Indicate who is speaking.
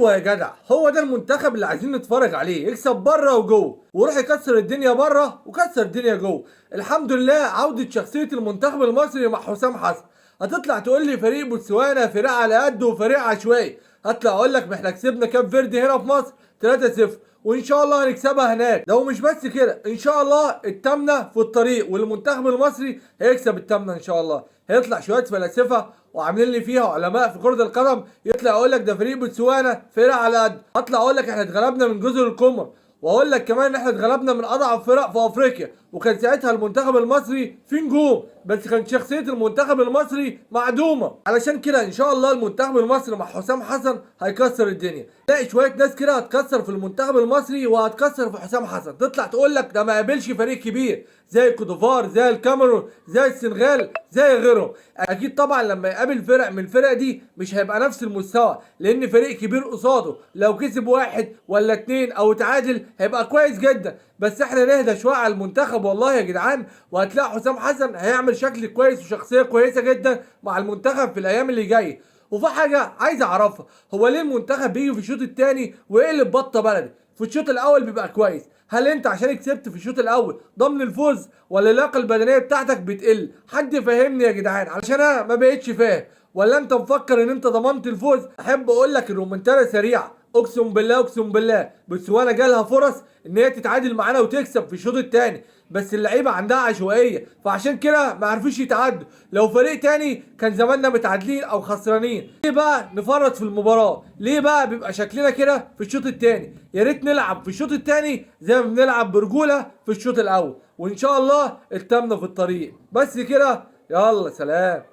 Speaker 1: ايوه يا جدع، هو ده المنتخب اللي عايزين نتفرج عليه، يكسب بره وجوه ويروح يكسر الدنيا بره وكسر الدنيا جوه. الحمد لله عودة شخصية المنتخب المصري مع حسام حسن. هتطلع تقول لي فريق بوتسوانا فريق على قده وفريق عشوائي، هطلع اقول لك ما احنا كسبنا كاب فيردي هنا في مصر 3-0، وان شاء الله هنكسبها هناك. ده ومش بس كده، ان شاء الله التامنه في الطريق والمنتخب المصري هيكسب التامنه ان شاء الله. هيطلع شويه فلاسفه وعاملين لي فيها علماء في كره القدم، يطلع يقول لك ده فريق بوتسوانا فرق على قد. هطلع اقول لك احنا اتغلبنا من جزر القمر، واقول لك كمان ان احنا اتغلبنا من اضعف فرق في افريقيا، وكان ساعتها المنتخب المصري فيه نجوم بس كان شخصيه المنتخب المصري معدومه. علشان كده ان شاء الله المنتخب المصري مع حسام حسن هيكسر الدنيا. تلاقي شويه ناس كده هتكسر في المنتخب المصري وهتكسر في حسام حسن، تطلع تقول لك ده ما قابلش فريق كبير زي الكوتوفار زي الكاميرون زي السنغال زي غيرهم. اكيد طبعا لما يقابل فرق من الفرق دي مش هيبقى نفس المستوى، لان فريق كبير قصاده لو كسب واحد ولا اتنين او تعادل هيبقى كويس جدا. بس احنا نهدى شويه على المنتخب والله يا جدعان، وهتلاقي حسام حسن هيعمل شكل كويس وشخصيه كويسه جدا مع المنتخب في الايام اللي جايه. وفي حاجه عايز اعرفها، هو ليه المنتخب بيجي في الشوط الثاني ويقلب بطه بلدي؟ في الشوط الاول بيبقى كويس، هل انت عشان كسبت في الشوط الاول ضمن الفوز ولا اللياقه البدنيه بتاعتك بتقل؟ حد يفهمني يا جدعان علشان انا ما بقتش فاهم. ولا انت مفكر ان انت ضمنت الفوز؟ احب اقول لك الرومنتادا سريعه، اقسم بالله اقسم بالله بوتسوانا جالها فرص ان هي تتعادل معانا وتكسب في الشوط الثاني، بس اللعيبه عندها عشوائيه فعشان كده ما عرفوش يتعدوا. لو فريق تاني كان زماننا متعادلين او خسرانين. ليه بقى نفرط في المباراه؟ ليه بقى بيبقى شكلنا كده في الشوط الثاني؟ يا ريت نلعب في الشوط الثاني زي ما بنلعب برجوله في الشوط الاول، وان شاء الله التامنه في الطريق. بس كده، يلا سلام.